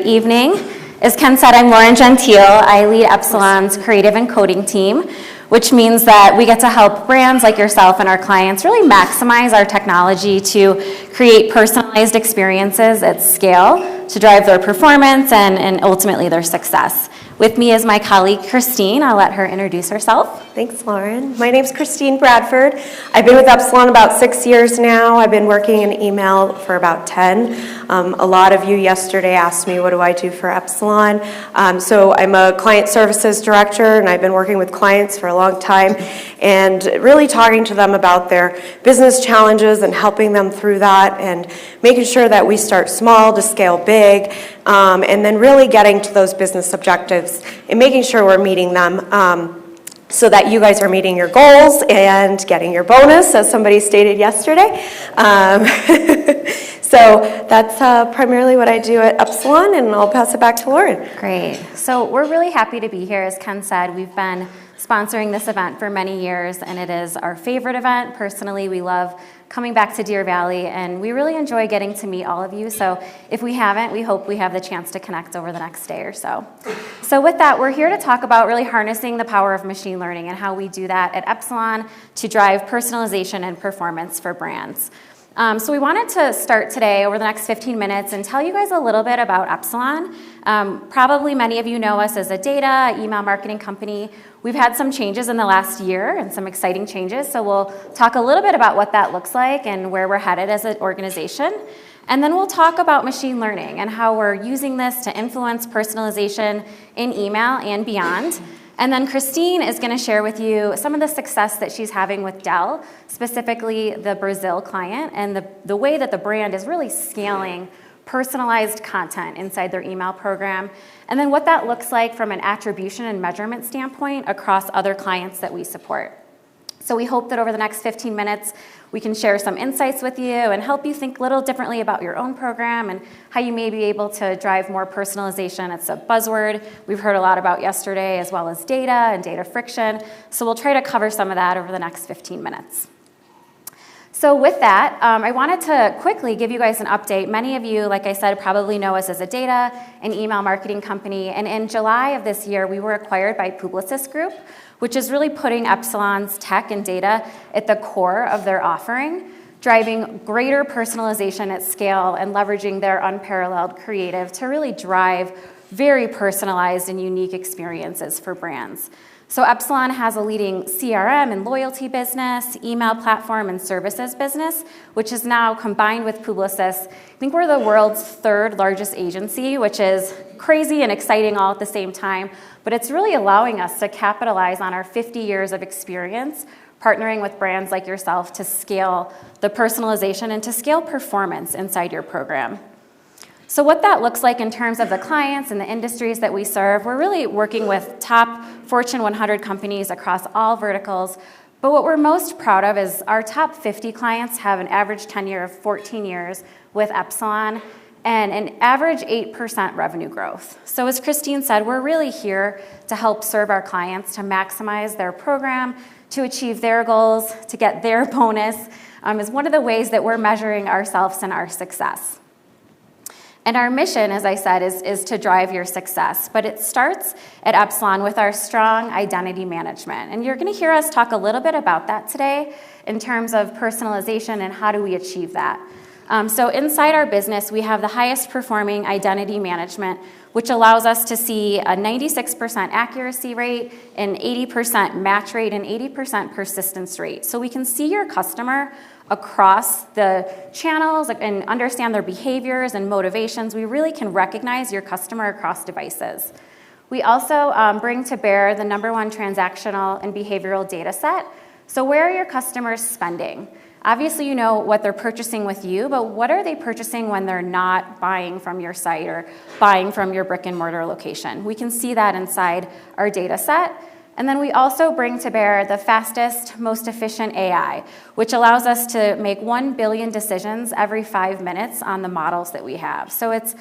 Evening. As Ken said, I'm Lauren Gentile. I lead Epsilon's creative and coding team, which means that we get to help brands like yourself and our clients really maximize our technology to create personalized experiences at scale to drive their performance and ultimately their success. With me is my colleague, Christine. I'll let her introduce herself. Thanks, Lauren. My name's Christine Bradford. I've been with Epsilon about 6 years now. I've been working in email for about 10. A lot of you yesterday asked me, what do I do for Epsilon? So I'm a client services director, and I've been working with clients for a long time and really talking to them about their business challenges and helping them through that and making sure that we start small to scale big, and then really getting to those business objectives and making sure we're meeting them so that you guys are meeting your goals and getting your bonus, as somebody stated yesterday. So that's primarily what I do at Epsilon, and I'll pass it back to Lauren. Great. So we're really happy to be here. As Ken said, we've been sponsoring this event for many years, and it is our favorite event. Personally, we love coming back to Deer Valley, and we really enjoy getting to meet all of you. So if we haven't, we hope we have the chance to connect over the next day or so. So with that, we're here to talk about really harnessing the power of machine learning and how we do that at Epsilon to drive personalization and performance for brands. So we wanted to start today over the next 15 minutes and tell you guys a little bit about Epsilon. Probably many of you know us as a data, email marketing company. We've had some changes in the last year and some exciting changes, so we'll talk a little bit about what that looks like and where we're headed as an organization. And then we'll talk about machine learning and how we're using this to influence personalization in email and beyond. And then Christine is going to share with you some of the success that she's having with Dell, specifically the Brazil client, and the way that the brand is really scaling personalized content inside their email program, and then what that looks like from an attribution and measurement standpoint across other clients that we support. So we hope that over the next 15 minutes, we can share some insights with you and help you think a little differently about your own program and how you may be able to drive more personalization. It's a buzzword we've heard a lot about yesterday, as well as data and data friction. So we'll try to cover some of that over the next 15 minutes. So with that, I wanted to quickly give you guys an update. Many of you, like I said, probably know us as a data and email marketing company. And in July of this year, we were acquired by Publicis Group, which is really putting Epsilon's tech and data at the core of their offering, driving greater personalization at scale and leveraging their unparalleled creative to really drive very personalized and unique experiences for brands. So Epsilon has a leading CRM and loyalty business, email platform and services business, which is now combined with Publicis. I think we're the world's third largest agency, which is crazy and exciting all at the same time, but it's really allowing us to capitalize on our 50 years of experience partnering with brands like yourself to scale the personalization and to scale performance inside your program. So what that looks like in terms of the clients and the industries that we serve, we're really working with top Fortune 100 companies across all verticals. But what we're most proud of is our top 50 clients have an average tenure of 14 years with Epsilon and an average 8% revenue growth. So as Christine said, we're really here to help serve our clients to maximize their program, to achieve their goals, to get their bonus, is one of the ways that we're measuring ourselves and our success. And our mission, as I said, is to drive your success. But it starts at Epsilon with our strong identity management. And you're going to hear us talk a little bit about that today in terms of personalization and how do we achieve that. So inside our business, we have the highest performing identity management, which allows us to see a 96% accuracy rate, an 80% match rate, and 80% persistence rate. So we can see your customer across the channels and understand their behaviors and motivations. We really can recognize your customer across devices. We also bring to bear the #1 transactional and behavioral data set. So where are your customers spending? Obviously, you know what they're purchasing with you, but what are they purchasing when they're not buying from your site or buying from your brick and mortar location? We can see that inside our data set. And then we also bring to bear the fastest, most efficient AI, which allows us to make 1 billion decisions every 5 minutes on the models that we have. So it's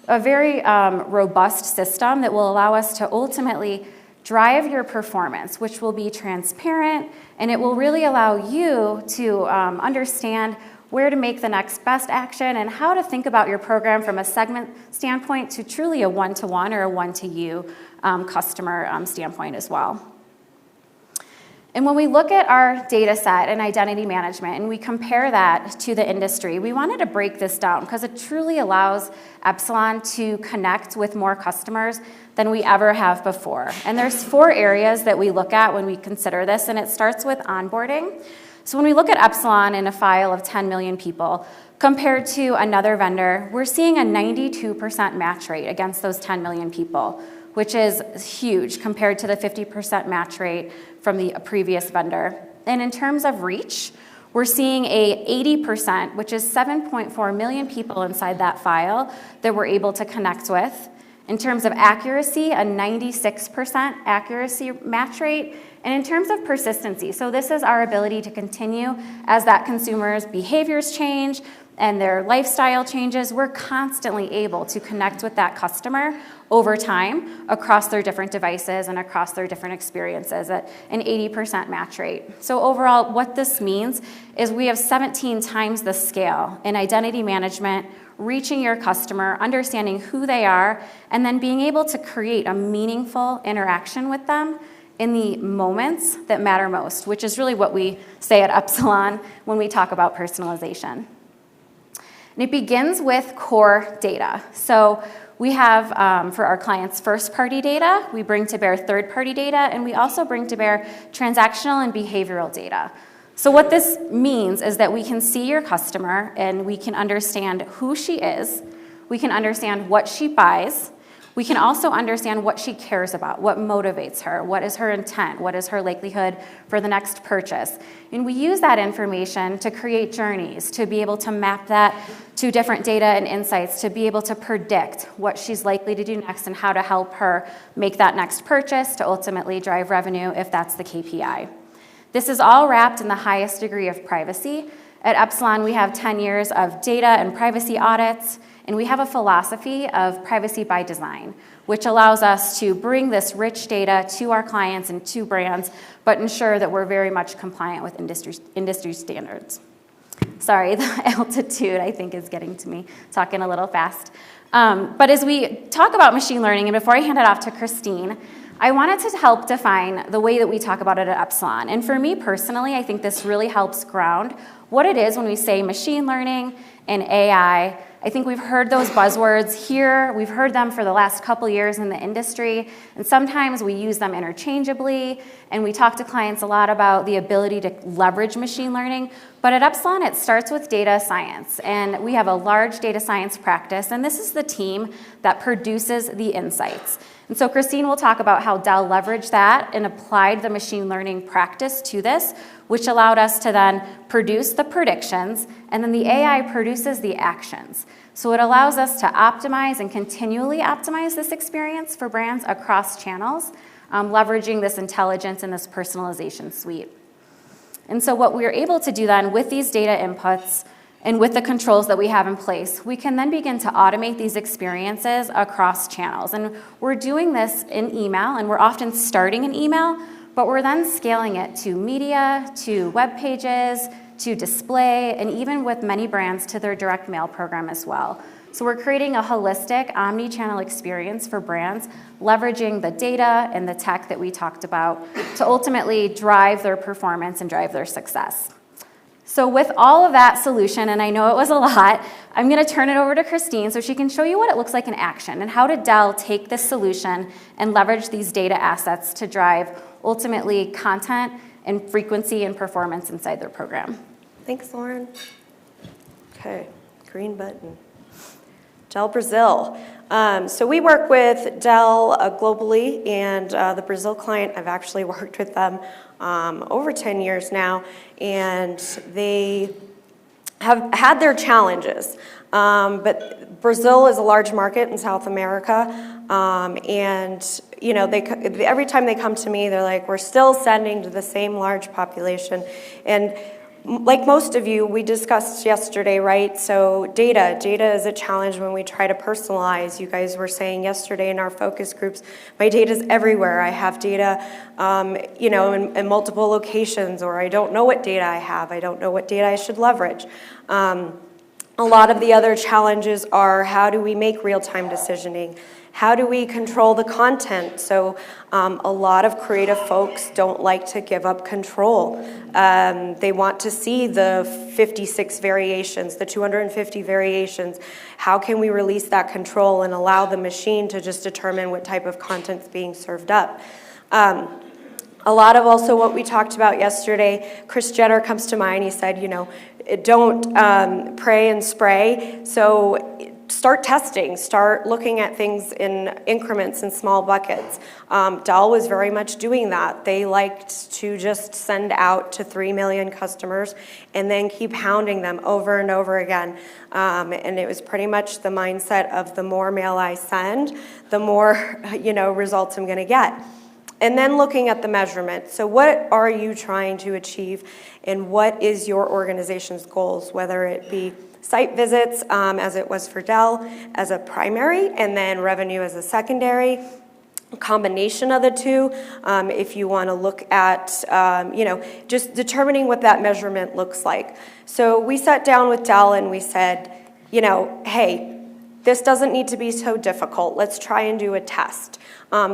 a very robust system that will allow us to ultimately drive your performance, which will be transparent, and it will really allow you to understand where to make the next best action, and how to think about your program from a segment standpoint to truly a one-to-one or a one-to-you customer standpoint as well. And when we look at our data set and identity management and we compare that to the industry, we wanted to break this down because it truly allows Epsilon to connect with more customers than we ever have before. And there's 4 areas that we look at when we consider this, and it starts with onboarding. So when we look at Epsilon in a file of 10 million people, compared to another vendor, we're seeing a 92% match rate against those 10 million people, which is huge compared to the 50% match rate from the previous vendor. And in terms of reach, we're seeing a 80%, which is 7.4 million people inside that file that we're able to connect with. In terms of accuracy, a 96% accuracy match rate. And in terms of persistency, so this is our ability to continue as that consumer's behaviors change and their lifestyle changes, we're constantly able to connect with that customer over time across their different devices and across their different experiences at an 80% match rate. So overall, what this means is we have 17 times the scale in identity management, reaching your customer, understanding who they are, and then being able to create a meaningful interaction with them in the moments that matter most, which is really what we say at Epsilon when we talk about personalization. And it begins with core data. So we have, for our clients, first-party data, we bring to bear third-party data, and we also bring to bear transactional and behavioral data. So what this means is that we can see your customer and we can understand who she is, we can understand what she buys, we can also understand what she cares about, what motivates her, what is her intent, what is her likelihood for the next purchase. And we use that information to create journeys, to be able to map that to different data and insights, to be able to predict what she's likely to do next and how to help her make that next purchase to ultimately drive revenue if that's the KPI. This is all wrapped in the highest degree of privacy. At Epsilon, we have 10 years of data and privacy audits, and we have a philosophy of privacy by design, which allows us to bring this rich data to our clients and to brands, but ensure that we're very much compliant with industry standards. Sorry, the altitude, I think, is getting to me, talking a little fast. But as we talk about machine learning, and before I hand it off to Christine, I wanted to help define the way that we talk about it at Epsilon. And for me personally, I think this really helps ground what it is when we say machine learning and AI. I think we've heard those buzzwords here. We've heard them for the last couple years in the industry, and sometimes we use them interchangeably, and we talk to clients a lot about the ability to leverage machine learning. But at Epsilon, it starts with data science, and we have a large data science practice, and this is the team that produces the insights. And so Christine will talk about how Dell leveraged that and applied the machine learning practice to this, which allowed us to then produce the predictions, and then the AI produces the actions. So it allows us to optimize and continually optimize this experience for brands across channels, leveraging this intelligence and this personalization suite. And so what we are able to do then with these data inputs and with the controls that we have in place, we can then begin to automate these experiences across channels. And we're doing this in email, and we're often starting in email, but we're then scaling it to media, to web pages, to display, and even with many brands to their direct mail program as well. So we're creating a holistic omni-channel experience for brands, leveraging the data and the tech that we talked about to ultimately drive their performance and drive their success. So with all of that solution, and I know it was a lot, I'm going to turn it over to Christine so she can show you what it looks like in action and how did Dell take this solution and leverage these data assets to drive ultimately content and frequency and performance inside their program. Thanks, Lauren. Okay, green button. Dell Brazil. So we work with Dell globally, and the Brazil client, I've actually worked with them over 10 years now, and they have had their challenges. But Brazil is a large market in South America, and you know, every time they come to me, they're like, we're still sending to the same large population. And like most of you, we discussed yesterday, right? So data is a challenge when we try to personalize. You guys were saying yesterday in our focus groups, my data's everywhere. I have data, in multiple locations, or I don't know what data I have. I don't know what data I should leverage. A lot of the other challenges are, how do we make real-time decisioning? How do we control the content? So a lot of creative folks don't like to give up control. They want to see the 56 variations, the 250 variations. How can we release that control and allow the machine to just determine what type of content's being served up? A lot of also what we talked about yesterday, Chris Jenner comes to mind. He said, don't pray and spray. So start testing, start looking at things in increments and small buckets. Dell was very much doing that. They liked to just send out to 3 million customers and then keep hounding them over and over again. And it was pretty much the mindset of the more mail I send, the more results I'm going to get. And then looking at the measurement. So what are you trying to achieve, and what is your organization's goals, whether it be site visits, as it was for Dell, as a primary, and then revenue as a secondary, a combination of the two. If you want to look at, just determining what that measurement looks like. So we sat down with Dell and we said, hey, this doesn't need to be so difficult. Let's try and do a test.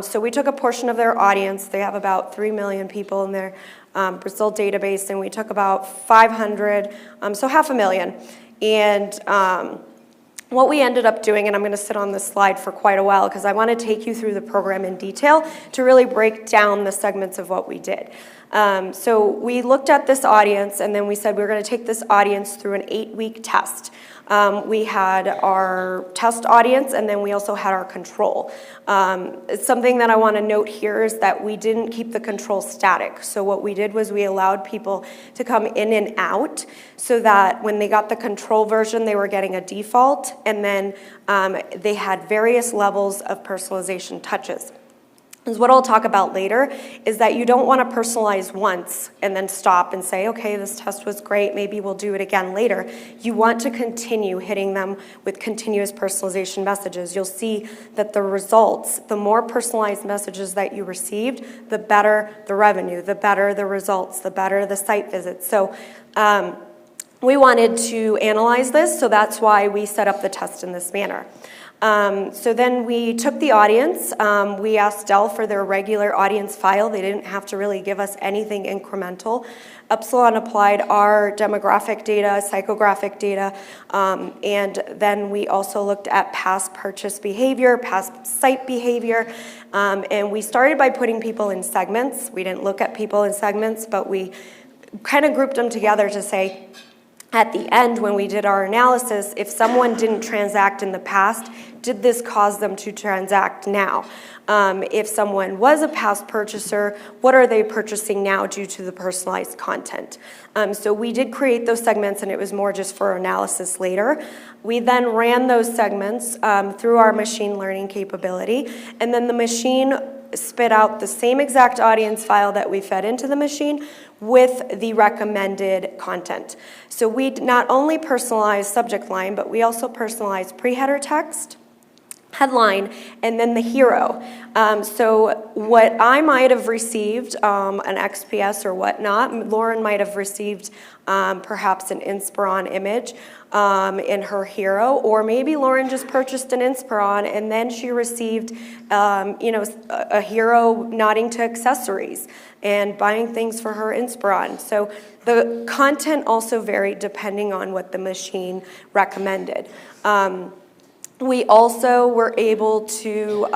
So we took a portion of their audience. They have about 3 million people in their Brazil database, and we took about 500, so 500,000. And what we ended up doing, and I'm going to sit on this slide for quite a while because I want to take you through the program in detail to really break down the segments of what we did. So we looked at this audience, and then we said we were going to take this audience through an 8-week test. We had our test audience, and then we also had our control. Something that I want to note here is that we didn't keep the control static. So what we did was we allowed people to come in and out so that when they got the control version, they were getting a default, and then they had various levels of personalization touches. Because what I'll talk about later is that you don't want to personalize once and then stop and say, okay, this test was great, maybe we'll do it again later. You want to continue hitting them with continuous personalization messages. You'll see that the results, the more personalized messages that you received, the better the revenue, the better the results, the better the site visits. So we wanted to analyze this, so that's why we set up the test in this manner. So then we took the audience. We asked Dell for their regular audience file. They didn't have to really give us anything incremental. Epsilon applied our demographic data, psychographic data, and then we also looked at past purchase behavior, past site behavior, and we started by putting people in segments. We didn't look at people in segments, but we kind of grouped them together to say, at the end, when we did our analysis, if someone didn't transact in the past, did this cause them to transact now? If someone was a past purchaser, what are they purchasing now due to the personalized content? So we did create those segments, and it was more just for analysis later. We then ran those segments through our machine learning capability, and then the machine spit out the same exact audience file that we fed into the machine with the recommended content. So we not only personalized subject line, but we also personalized pre-header text, headline, and then the hero. So what I might have received, an XPS or whatnot, Lauren might have received perhaps an Inspiron image in her hero, or maybe Lauren just purchased an Inspiron and then she received a hero nodding to accessories and buying things for her Inspiron. So the content also varied depending on what the machine recommended. We also were able to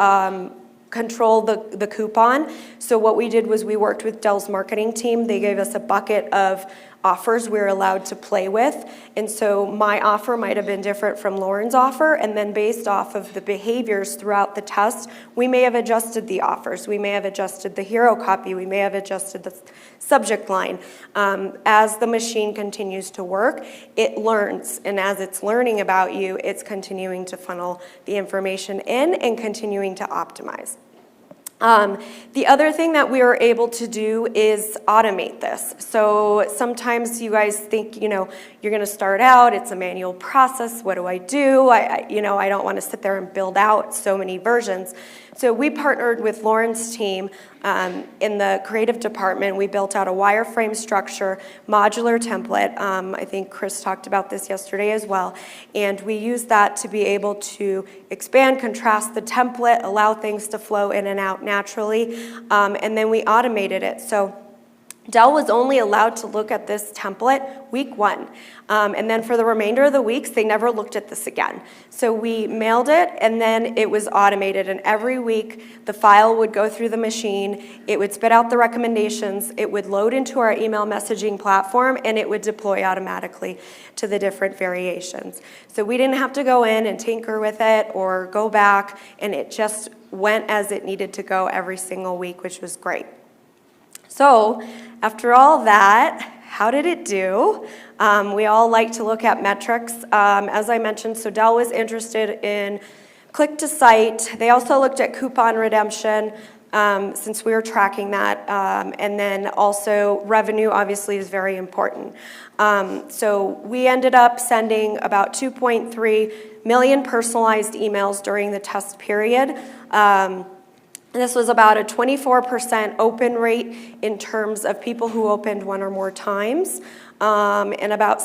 control the coupon. So what we did was we worked with Dell's marketing team. They gave us a bucket of offers we were allowed to play with. And so my offer might have been different from Lauren's offer. And then based off of the behaviors throughout the test, we may have adjusted the offers. We may have adjusted the hero copy. We may have adjusted the subject line. As the machine continues to work, it learns. And as it's learning about you, it's continuing to funnel the information in and continuing to optimize. The other thing that we were able to do is automate this. So sometimes you guys think, you're going to start out, it's a manual process. What do? I don't want to sit there and build out so many versions. So we partnered with Lauren's team in the creative department. We built out a wireframe structure, modular template. I think Chris talked about this yesterday as well. And we used that to be able to expand, contrast the template, allow things to flow in and out naturally. And then we automated it. So Dell was only allowed to look at this template week 1. And then for the remainder of the weeks, they never looked at this again. So we mailed it, and then it was automated. And every week, the file would go through the machine. It would spit out the recommendations. It would load into our email messaging platform, and it would deploy automatically to the different variations. So we didn't have to go in and tinker with it or go back, and it just went as it needed to go every single week, which was great. So after all that, how did it do? We all like to look at metrics. As I mentioned, so Dell was interested in click to site. They also looked at coupon redemption since we were tracking that. And then also revenue obviously is very important. So we ended up sending about 2.3 million personalized emails during the test period. This was about a 24% open rate in terms of people who opened 1 or more times, and about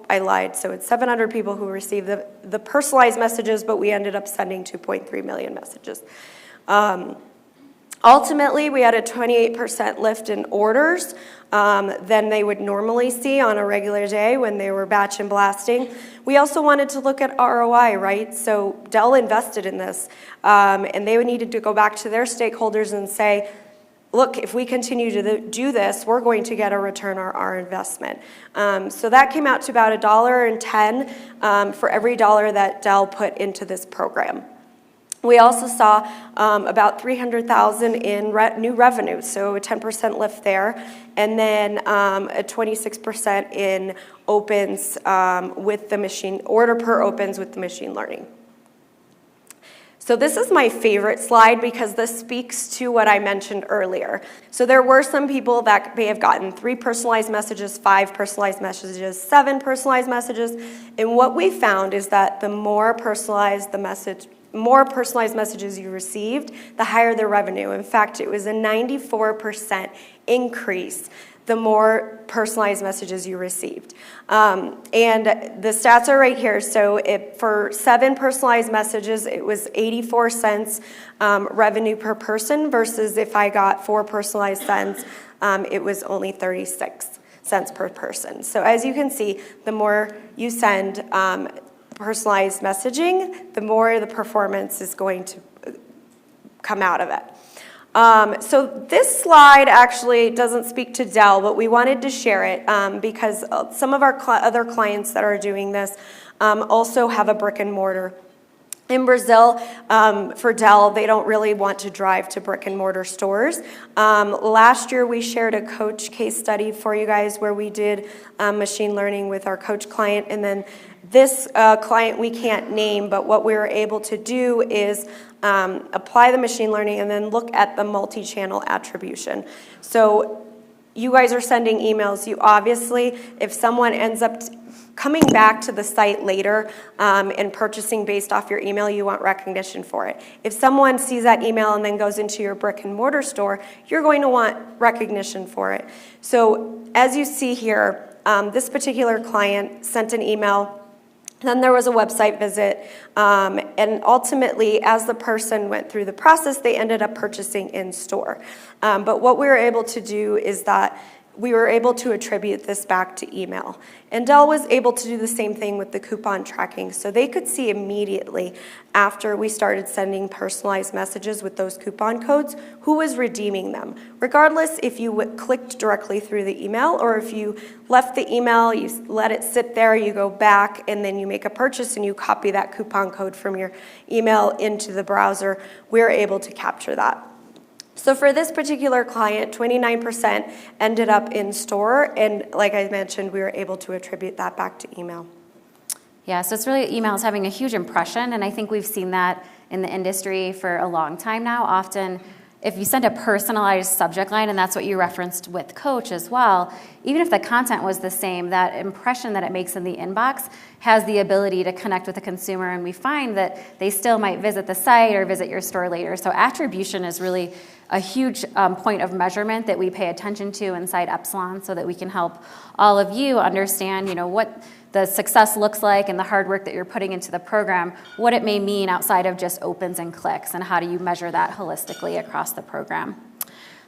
I lied, so it's 700 people who received the personalized messages, but we ended up sending 2.3 million messages. Ultimately, we had a 28% lift in orders than they would normally see on a regular day when they were batch and blasting. We also wanted to look at ROI, right? So Dell invested in this, and they needed to go back to their stakeholders and say, look, if we continue to do this, we're going to get a return on our investment. So that came out to about $1.10 for every dollar that Dell put into this program. We also saw about $300,000 in new revenue, so a 10% lift there, and then a 26% in opens with the machine, order per opens with the machine learning. So this is my favorite slide because this speaks to what I mentioned earlier. So there were some people that may have gotten 3 personalized messages, 5 personalized messages, 7 personalized messages, and what we found is that the more personalized messages you received, the higher the revenue. In fact, it was a 94% increase the more personalized messages you received. And the stats are right here. So for 7 personalized messages, it was 84 cents revenue per person versus if I got 4 personalized sends, it was only 36 cents per person. So as you can see, the more you send personalized messaging, the more the performance is going to come out of it. So this slide actually doesn't speak to Dell, but we wanted to share it because some of our other clients that are doing this also have a brick and mortar. In Brazil, for Dell, they don't really want to drive to brick and mortar stores. Last year, we shared a coach case study for you guys where we did machine learning with our coach client, and then this client we can't name, but what we were able to do is apply the machine learning and then look at the multi-channel attribution. So you guys are sending emails. You obviously, if someone ends up coming back to the site later and purchasing based off your email, you want recognition for it. If someone sees that email and then goes into your brick and mortar store, you're going to want recognition for it. So as you see here, this particular client sent an email. Then there was a website visit, and ultimately, as the person went through the process, they ended up purchasing in store. But what we were able to do is that we were able to attribute this back to email. And Dell was able to do the same thing with the coupon tracking. So they could see immediately after we started sending personalized messages with those coupon codes, who was redeeming them. Regardless if you clicked directly through the email or if you left the email, you let it sit there, you go back, and then you make a purchase and you copy that coupon code from your email into the browser, we're able to capture that. So for this particular client, 29% ended up in store, and like I mentioned, we were able to attribute that back to email. Yeah, so it's really email is having a huge impression, and I think we've seen that in the industry for a long time now. Often if you send a personalized subject line, and that's what you referenced with Coach as well, even if the content was the same, that impression that it makes in the inbox has the ability to connect with the consumer, and we find that they still might visit the site or visit your store later. So attribution is really a huge point of measurement that we pay attention to inside Epsilon so that we can help all of you understand, what the success looks like and the hard work that you're putting into the program, what it may mean outside of just opens and clicks, and how do you measure that holistically across the program.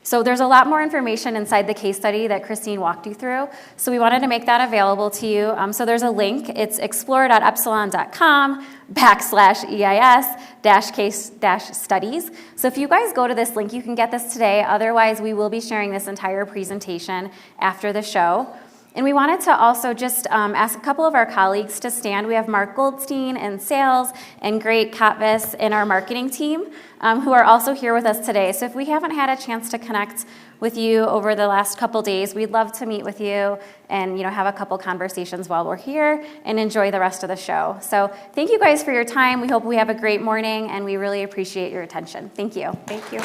So there's a lot more information inside the case study that Christine walked you through. So we wanted to make that available to you. So there's a link. It's explore.epsilon.com/EIS-case-studies. So if you guys go to this link, you can get this today. Otherwise, we will be sharing this entire presentation after the show. And we wanted to also just ask a couple of our colleagues to stand. We have Mark Goldstein in sales and Great Kotvis in our marketing team who are also here with us today. So if we haven't had a chance to connect with you over the last couple days, we'd love to meet with you and have a couple conversations while we're here and enjoy the rest of the show. So thank you guys for your time. We hope we have a great morning, and we really appreciate your attention. Thank you. Thank you.